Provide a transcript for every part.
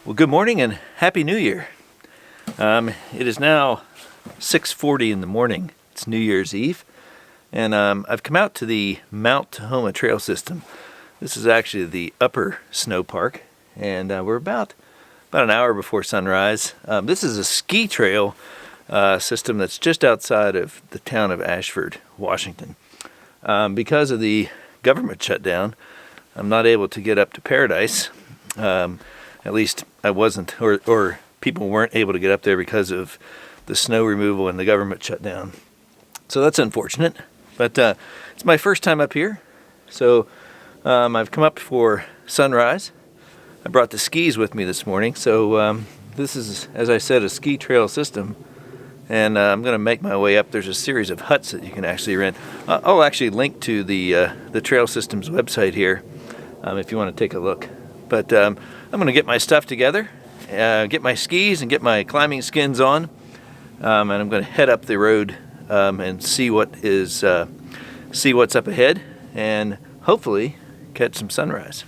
Well, good morning and Happy New Year. It is now 6:40 in the morning. It's New Year's Eve, and I've come out to the Mount Tahoma trail system. This is actually the upper snow park, and we're about an hour before sunrise. This is a ski trail system that's just outside of the town of Ashford, Washington. Because of the government shutdown, I'm not able to get up to Paradise. At least I wasn't, or people weren't able to get up there because of the snow removal and the government shutdown. So that's unfortunate, but it's my first time up here. So I've come up for sunrise. I brought the skis with me this morning. So this is, as I said, a ski trail system. And I'm going to make my way up. There's a series of huts that you can actually rent. I'll actually link to the trail system's website here if you want to take a look. But I'm going to get my stuff together, get my skis and get my climbing skins on, and I'm going to head up the road and see what's up ahead, and hopefully catch some sunrise.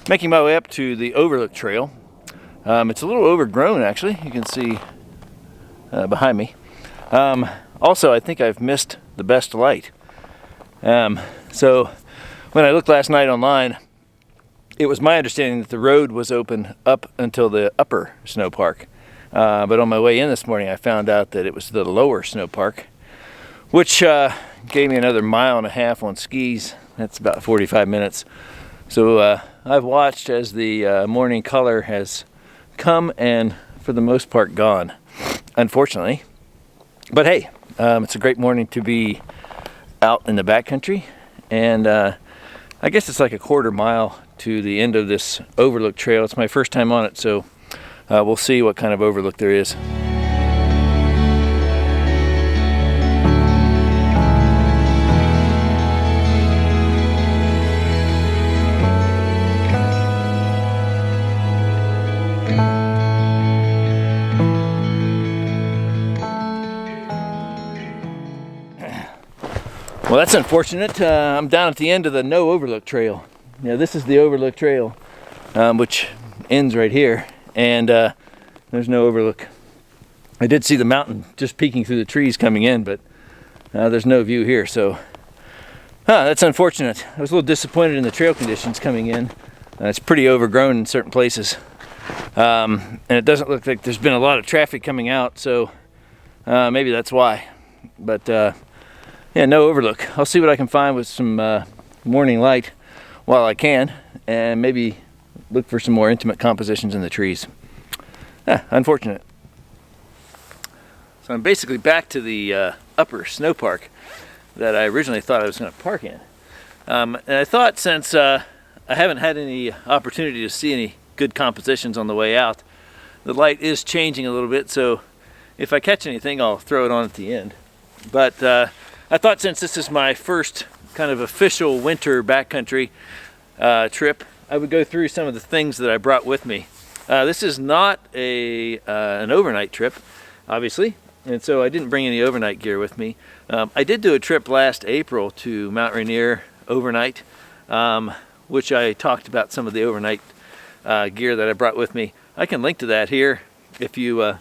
Making my way up to the Overlook Trail. It's a little overgrown, actually. You can see behind me. Also, I think I've missed the best light. So when I looked last night online, it was my understanding that the road was open up until the upper snow park. But on my way in this morning, I found out that it was the lower snow park, which gave me another 1.5 miles on skis. That's about 45 minutes. So I've watched as the morning color has come and for the most part gone, unfortunately. But hey, it's a great morning to be out in the backcountry, and I guess it's like a 1/4 mile to the end of this Overlook Trail. It's my first time on it, so we'll see what kind of overlook there is. Well, that's unfortunate. I'm down at the end of the no Overlook Trail. Yeah, this is the Overlook Trail, which ends right here, and there's no overlook. I did see the mountain just peeking through the trees coming in, but there's no view here, so that's unfortunate. I was a little disappointed in the trail conditions coming in. It's pretty overgrown in certain places, and it doesn't look like there's been a lot of traffic coming out, so maybe that's why. But yeah, no overlook. I'll see what I can find with some morning light while I can, and maybe look for some more intimate compositions in the trees. Unfortunate. So I'm basically back to the upper snow park that I originally thought I was going to park in. And I thought, since I haven't had any opportunity to see any good compositions on the way out, the light is changing a little bit, so if I catch anything, I'll throw it on at the end. But I thought, since this is my first kind of official winter backcountry trip, I would go through some of the things that I brought with me. This is not an overnight trip, obviously, and so I didn't bring any overnight gear with me. I did do a trip last April to Mount Rainier overnight, which I talked about some of the overnight gear that I brought with me. I can link to that here if you want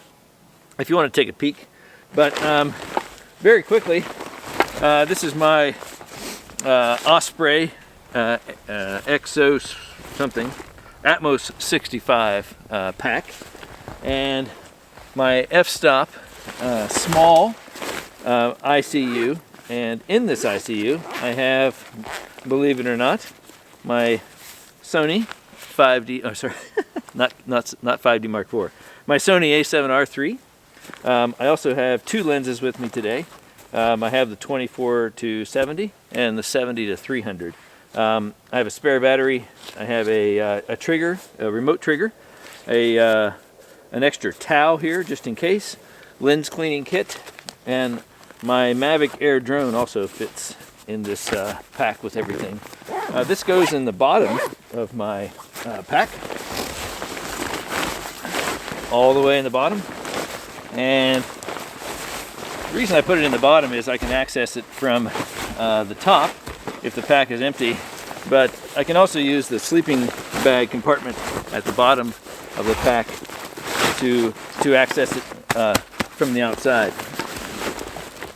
to take a peek. But very quickly, this is my Osprey Exos something Atmos 65 pack, and my f-stop small ICU, and in this ICU I have, believe it or not, my Sony 5D, oh sorry, not 5D Mark IV. My Sony a7R III. I also have two lenses with me today. I have the 24-70 and the 70-300. I have a spare battery. I have a trigger, a remote trigger, an extra towel here just in case, lens cleaning kit, and my Mavic Air drone also fits in this pack with everything. This goes in the bottom of my pack, all the way in the bottom, and the reason I put it in the bottom is I can access it from the top if the pack is empty, but I can also use the sleeping bag compartment at the bottom of the pack to access it from the outside.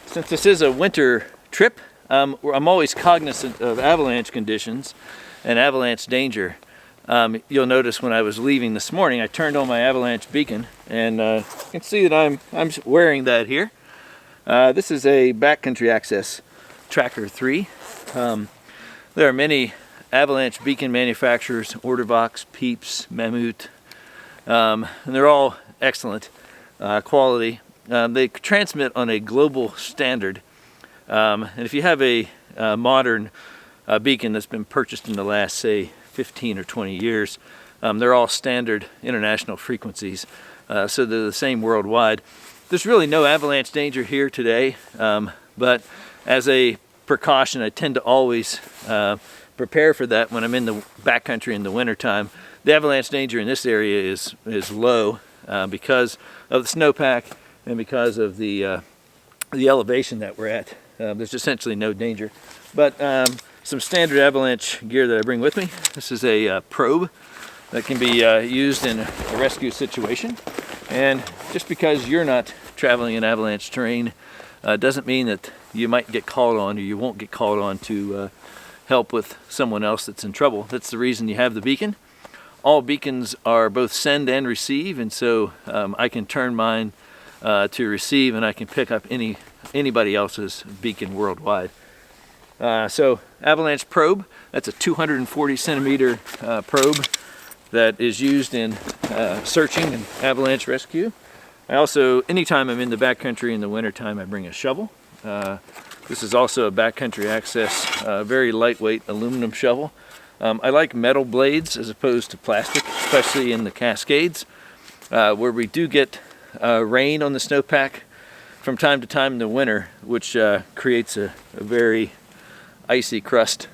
Since this is a winter trip, I'm always cognizant of avalanche conditions and avalanche danger. You'll notice when I was leaving this morning, I turned on my avalanche beacon, and you can see that I'm wearing that here. This is a backcountry access tracker 3. There are many avalanche beacon manufacturers: Ordervox, Peeps, Mammut, and they're all excellent quality. They transmit on a global standard, and if you have a modern beacon that's been purchased in the last, say, 15 or 20 years, they're all standard international frequencies, so they're the same worldwide. There's really no avalanche danger here today, but as a precaution, I tend to always prepare for that when I'm in the backcountry in the wintertime. The avalanche danger in this area is low because of the snowpack and because of the elevation that we're at. There's essentially no danger. But some standard avalanche gear that I bring with me. This is a probe that can be used in a rescue situation. And just because you're not traveling in avalanche terrain doesn't mean that you might get called on, or you won't get called on to help with someone else that's in trouble. That's the reason you have the beacon. All beacons are both send and receive, and so I can turn mine to receive, and I can pick up anybody else's beacon worldwide. So Avalanche Probe, that's a 240 centimeter probe that is used in searching and avalanche rescue. I also, anytime I'm in the backcountry in the wintertime, I bring a shovel. This is also a backcountry access, very lightweight aluminum shovel. I like metal blades as opposed to plastic, especially in the Cascades, where we do get rain on the snowpack from time to time in the winter, which creates a very icy crust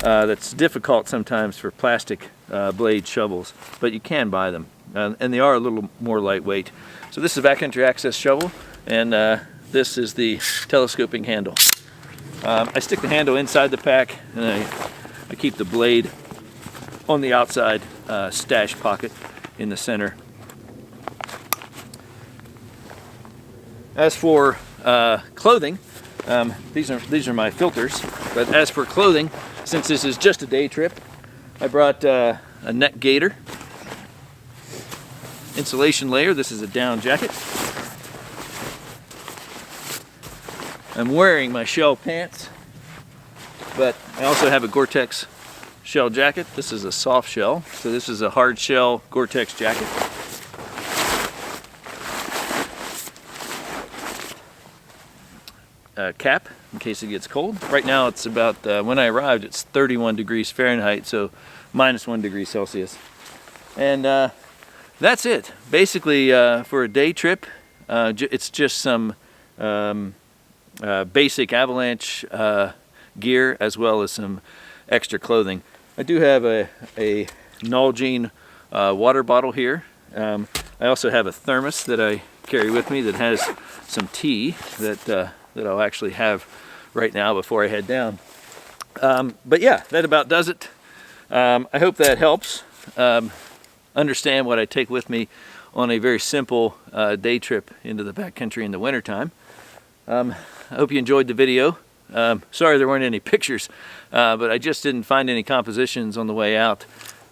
that's difficult sometimes for plastic blade shovels, but you can buy them, and they are a little more lightweight. So this is a backcountry access shovel, and this is the telescoping handle. I stick the handle inside the pack, and I keep the blade on the outside stash pocket in the center. As for clothing, these are my filters, but as for clothing, since this is just a day trip, I brought a neck gaiter, insulation layer. This is a down jacket. I'm wearing my shell pants, but I also have a Gore-Tex shell jacket. This is a soft shell, so this is a hard shell Gore-Tex jacket. Cap in case it gets cold. Right now it's about, when I arrived, it's 31 degrees Fahrenheit, so -1 degree Celsius. And that's it. Basically, for a day trip, it's just some basic avalanche gear as well as some extra clothing. I do have a Nalgene water bottle here. I also have a thermos that I carry with me that has some tea that I'll actually have right now before I head down. But yeah, that about does it. I hope that helps understand what I take with me on a very simple day trip into the backcountry in the wintertime. I hope you enjoyed the video. Sorry there weren't any pictures, but I just didn't find any compositions on the way out.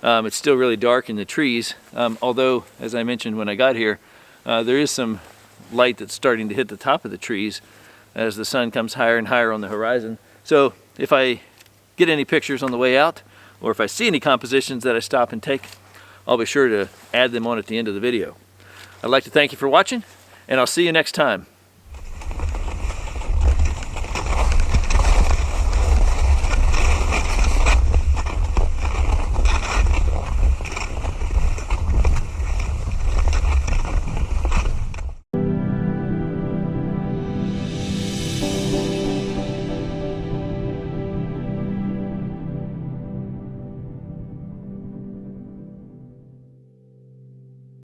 It's still really dark in the trees, although, as I mentioned when I got here, there is some light that's starting to hit the top of the trees as the sun comes higher and higher on the horizon. So if I get any pictures on the way out, or if I see any compositions that I stop and take, I'll be sure to add them on at the end of the video. I'd like to thank you for watching, and I'll see you next time.